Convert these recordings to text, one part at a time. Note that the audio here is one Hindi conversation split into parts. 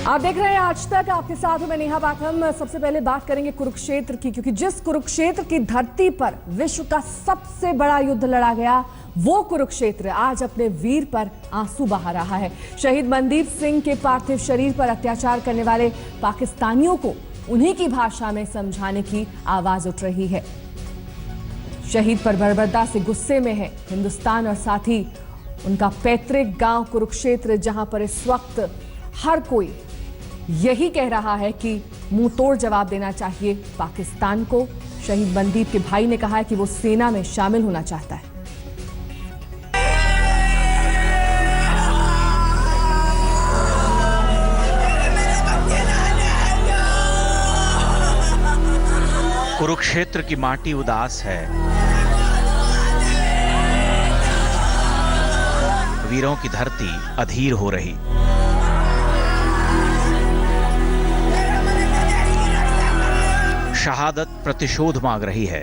आप देख रहे हैं आज तक, आपके साथ हूं मैं नेहा बाथम। सबसे पहले बात करेंगे कुरुक्षेत्र की, क्योंकि जिस कुरुक्षेत्र की धरती पर विश्व का सबसे बड़ा युद्ध लड़ा गया, वो कुरुक्षेत्र आज अपने वीर पर आंसू बहा रहा है। शहीद मनदीप सिंह के पार्थिव शरीर पर अत्याचार करने वाले पाकिस्तानियों को उन्हीं की भाषा में समझाने की आवाज उठ रही है। शहीद पर बर्बरता से गुस्से में है हिंदुस्तान और साथ ही उनका पैतृक गांव कुरुक्षेत्र, जहां पर इस वक्त हर कोई यही कह रहा है कि मुंह तोड़ जवाब देना चाहिए पाकिस्तान को। शहीद मनदीप के भाई ने कहा है कि वो सेना में शामिल होना चाहता है। कुरुक्षेत्र की माटी उदास है, वीरों की धरती अधीर हो रही। शहादत प्रतिशोध मांग रही है।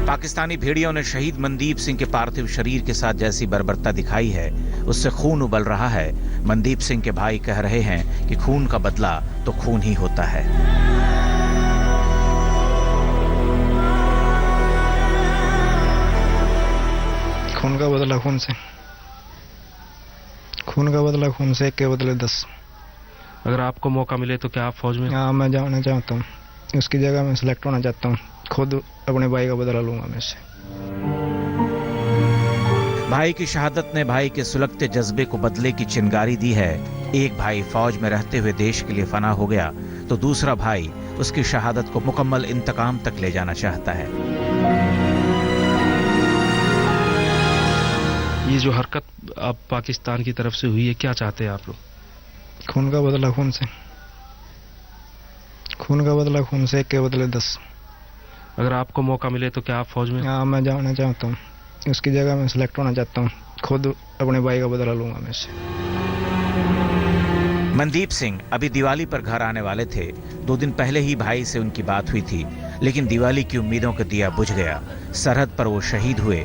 पाकिस्तानी भेड़ियों ने शहीद मनदीप सिंह के पार्थिव शरीर के साथ जैसी बर्बरता दिखाई है, उससे खून उबल रहा है। मनदीप सिंह के भाई कह रहे हैं कि खून का बदला तो खून ही होता है। खून का बदला खून से, खून का बदला खून से, एक के बदले 10। अगर आपको मौका मिले तो क्या आप फौज में? हाँ, मैं जाना चाहता हूँ, उसकी जगह मैं सिलेक्ट होना चाहता हूँ। खुद अपने भाई का बदला लूंगा मैं से। भाई की शहादत ने भाई के सुलगते जज्बे को बदले की चिंगारी दी है। एक भाई फौज में रहते हुए देश के लिए फना हो गया, तो दूसरा भाई उसकी शहादत को मुकम्मल इंतकाम तक ले जाना चाहता है। ये जो हरकत अब पाकिस्तान की तरफ से हुई है, क्या चाहते हैं आप लोग? खून का बदला खून से, खून का बदला खून से, एक के बदले 10। अगर आपको मौका मिले तो क्या आप फौज में? हाँ, मैं जाना चाहता हूँ, उसकी जगह मैं सिलेक्ट होना चाहता हूँ। खुद अपने भाई का बदला लूंगा मैं से। मनदीप सिंह अभी दिवाली पर घर आने वाले थे। 2 दिन पहले ही भाई से उनकी बात हुई थी, लेकिन दिवाली की उम्मीदों का दिया बुझ गया। सरहद पर वो शहीद हुए,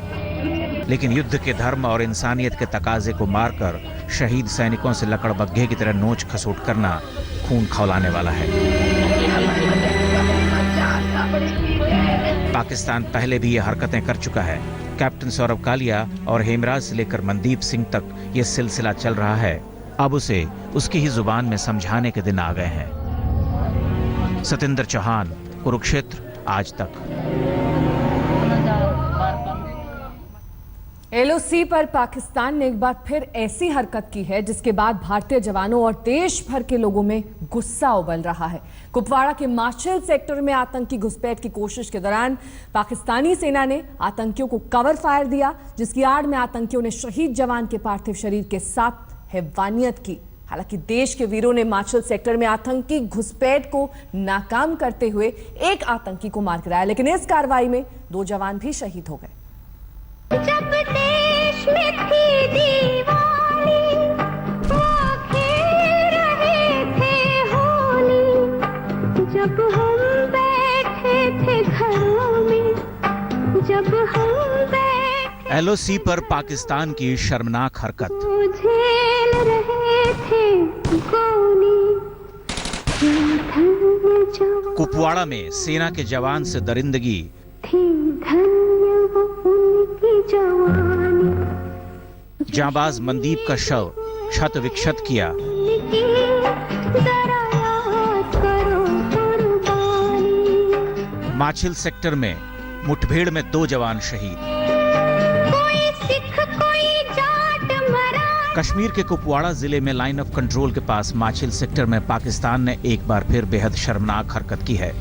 लेकिन युद्ध के धर्म और इंसानियत के तकाजे को मारकर शहीद सैनिकों से लकड़बग्घे की तरह नोच खसोट करना खून खौलाने वाला है। पाकिस्तान पहले भी ये हरकतें कर चुका है। कैप्टन सौरभ कालिया और हेमराज से लेकर मनदीप सिंह तक ये सिलसिला चल रहा है। अब उसे उसकी ही जुबान में समझाने के दिन आ गए हैं। सतेंद्र चौहान, कुरुक्षेत्र, आज तक। LOC पर पाकिस्तान ने एक बार फिर ऐसी हरकत की है जिसके बाद भारतीय जवानों और देश भर के लोगों में गुस्सा उबल रहा है। कुपवाड़ा के माछिल सेक्टर में आतंकी घुसपैठ की कोशिश के दौरान पाकिस्तानी सेना ने आतंकियों को कवर फायर दिया, जिसकी आड़ में आतंकियों ने शहीद जवान के पार्थिव शरीर के साथ हैवानियत की। हालांकि देश के वीरों ने माछिल सेक्टर में आतंकी घुसपैठ को नाकाम करते हुए एक आतंकी को मार गिराया, लेकिन इस कार्रवाई में 2 जवान भी शहीद हो गए। जब देश में थी दीवानी, वो खेल रहे थे होली। जब हम बैठे थे घरों में, जब हम बैठे LOC पर पाकिस्तान की शर्मनाक हरकत। झेल रहे थे गोली। कुपवाड़ा में सेना के जवान से दरिंदगी। जांबाज मनदीप का शव क्षत विक्षत किया। माछिल सेक्टर में मुठभेड़ में 2 जवान शहीद। कश्मीर के कुपवाड़ा जिले में लाइन ऑफ कंट्रोल के पास माछिल सेक्टर में पाकिस्तान ने एक बार फिर बेहद शर्मनाक हरकत की है।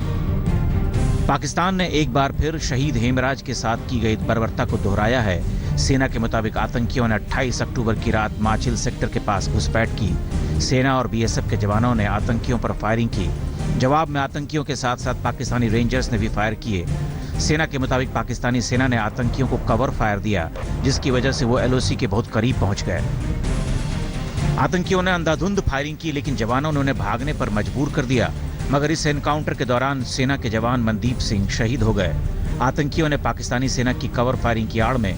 पाकिस्तान ने एक बार फिर शहीद हेमराज के साथ की गई बर्बरता को दोहराया है। सेना के मुताबिक आतंकियों ने 28 अक्टूबर की रात माछिल सेक्टर के पास घुसपैठ की। सेना और BSF के जवानों ने आतंकियों पर फायरिंग की। जवाब में आतंकियों के साथ साथ पाकिस्तानी रेंजर्स ने भी फायर किए। सेना के मुताबिक पाकिस्तानी सेना ने आतंकियों को कवर फायर दिया, जिसकी वजह से वो LOC के बहुत करीब पहुंच गए। आतंकियों ने अंधाधुंध फायरिंग की, लेकिन जवानों ने उन्हें भागने पर मजबूर कर दिया। मगर इस एनकाउंटर के दौरान सेना के जवान मनदीप सिंह शहीद हो गए। आतंकियों ने पाकिस्तानी सेना की कवर फायरिंग की आड़ में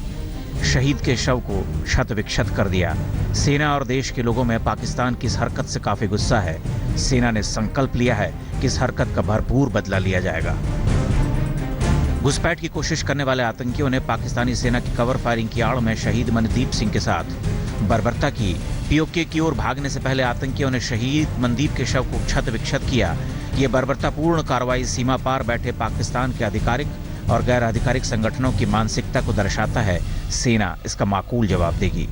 शहीद के शव को क्षत विक्षत कर दिया। सेना और देश के लोगों में पाकिस्तान की इस हरकत से काफी गुस्सा है। सेना ने संकल्प लिया है कि इस हरकत का भरपूर बदला लिया जाएगा। घुसपैठ की कोशिश करने वाले आतंकियों ने पाकिस्तानी सेना की कवर फायरिंग की आड़ में शहीद मनदीप सिंह के साथ बर्बरता की। पीओके की ओर भागने से पहले आतंकियों ने शहीद मनदीप के शव को क्षत विक्षत किया। ये बर्बरतापूर्ण कार्रवाई सीमा पार बैठे पाकिस्तान के आधिकारिक और गैर आधिकारिक संगठनों की मानसिकता को दर्शाता है। सेना इसका माकूल जवाब देगी।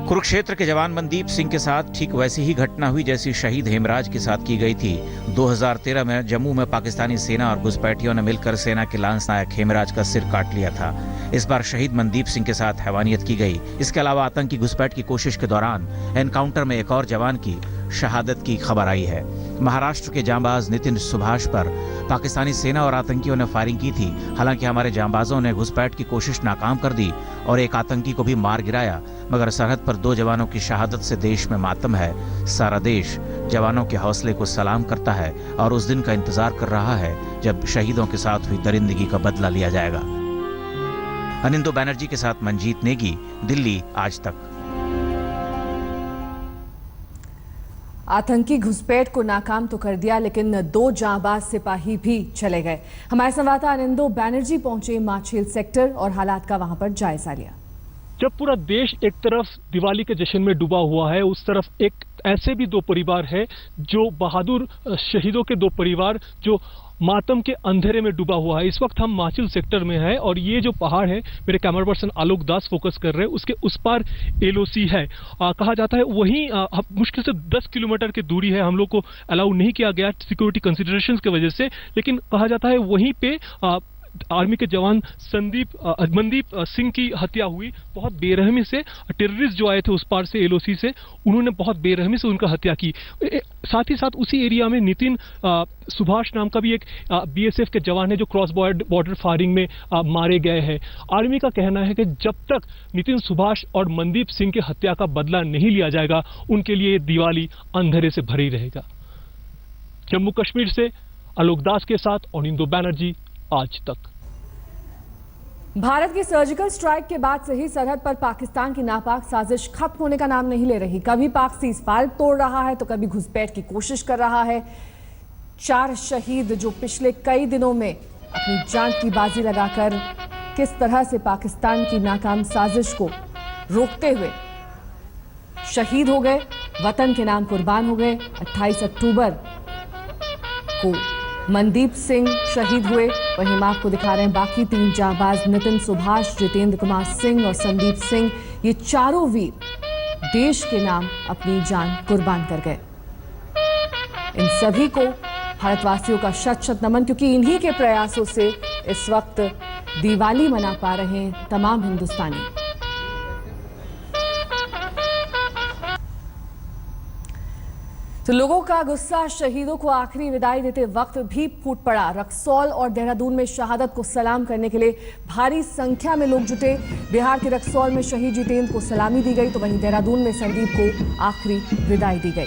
कुरुक्षेत्र के जवान मनदीप सिंह के साथ ठीक वैसी ही घटना हुई जैसी शहीद हेमराज के साथ की गई थी। 2013 में जम्मू में पाकिस्तानी सेना और घुसपैठियों ने मिलकर सेना के लांस नायक हेमराज का सिर काट लिया था। इस बार शहीद मनदीप सिंह के साथ हैवानियत की गई। इसके अलावा आतंकी घुसपैठ की कोशिश के दौरान एनकाउंटर में एक और जवान की शहादत की खबर आई है। महाराष्ट्र के जांबाज नितिन सुभाष पर पाकिस्तानी सेना और आतंकियों ने फायरिंग की थी। हालांकि हमारे जांबाजों ने घुसपैठ की कोशिश नाकाम कर दी और एक आतंकी को भी मार गिराया, मगर सरहद पर 2 जवानों की शहादत से देश में मातम है। सारा देश जवानों के हौसले को सलाम करता है और उस दिन का इंतजार कर रहा है जब शहीदों के साथ हुई दरिंदगी का बदला लिया जाएगा। अनिंदो बैनर्जी के साथ मंजीत नेगी, दिल्ली आज तक। आतंकी घुसपैठ को नाकाम तो कर दिया, लेकिन 2 जांबाज सिपाही भी चले गए। हमारे संवाददाता अनिंदो बैनर्जी पहुंचे माछिल सेक्टर और हालात का वहां पर जायजा लिया। जब पूरा देश एक तरफ दिवाली के जश्न में डूबा हुआ है, उस तरफ एक ऐसे भी 2 परिवार है जो बहादुर शहीदों के 2 परिवार जो मातम के अंधेरे में डूबा हुआ है। इस वक्त हम माछिल सेक्टर में है और ये जो पहाड़ है, मेरे कैमरा पर्सन आलोक दास फोकस कर रहे हैं, उसके उस पार एलओसी है। कहा जाता है वहीं मुश्किल से 10 किलोमीटर की दूरी है। हम लोग को अलाउ नहीं किया गया सिक्योरिटी कंसिडरेशंस की वजह से, लेकिन कहा जाता है वहीं पे आर्मी के जवान मनदीप सिंह की हत्या हुई। बहुत बेरहमी से टेररिस्ट जो आए थे उस पार से एलओसी से, उन्होंने बहुत बेरहमी से उनका हत्या की। साथ ही साथ उसी एरिया में नितिन सुभाष नाम का भी एक बीएसएफ के जवान है जो क्रॉस बॉर्डर फायरिंग में मारे गए हैं। आर्मी का कहना है कि जब तक नितिन सुभाष और मनदीप सिंह की हत्या का बदला नहीं लिया जाएगा, उनके लिए दिवाली अंधेरे से भरी रहेगा। जम्मू कश्मीर से आलोक दास के साथ अनिंदो बैनर्जी, आज तक। भारत की सर्जिकल स्ट्राइक के बाद से ही सरहद पर पाकिस्तान की नापाक साजिश खत्म होने का नाम नहीं ले रही। कभी पाक सीज़फायर तोड़ रहा है तो कभी घुसपैठ की कोशिश कर रहा है। 4 शहीद जो पिछले कई दिनों में अपनी जान की बाजी लगाकर किस तरह से पाकिस्तान की नाकाम साजिश को रोकते हुए शहीद हो गए, वतन के नाम कुर्बान हो गए। 28 अक्टूबर को मनदीप सिंह शहीद हुए। वहीं हम आपको दिखा रहे हैं बाकी 3 जांबाज नितिन सुभाष, जितेंद्र कुमार सिंह और संदीप सिंह। ये चारों वीर देश के नाम अपनी जान कुर्बान कर गए। इन सभी को भारतवासियों का शत शत नमन, क्योंकि इन्हीं के प्रयासों से इस वक्त दिवाली मना पा रहे हैं तमाम हिंदुस्तानी। तो लोगों का गुस्सा शहीदों को आखिरी विदाई देते वक्त भी फूट पड़ा। रक्सौल और देहरादून में शहादत को सलाम करने के लिए भारी संख्या में लोग जुटे। बिहार के रक्सौल में शहीद जितेंद्र को सलामी दी गई, तो वहीं देहरादून में संदीप को आखिरी विदाई दी गई।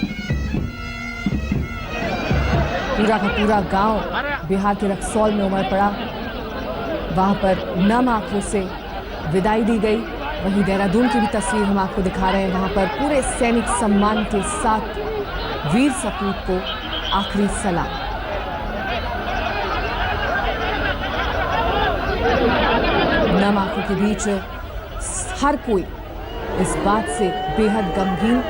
पूरा का पूरा गांव बिहार के रक्सौल में उमड़ पड़ा। वहां पर नम आंखों से विदाई दी गई। वहीं देहरादून की भी तस्वीर हम आपको दिखा रहे हैं। वहां पर पूरे सैनिक सम्मान के साथ वीर सपूत को आखिरी सलाम। नम आंखों के बीच हर कोई इस बात से बेहद गमगीन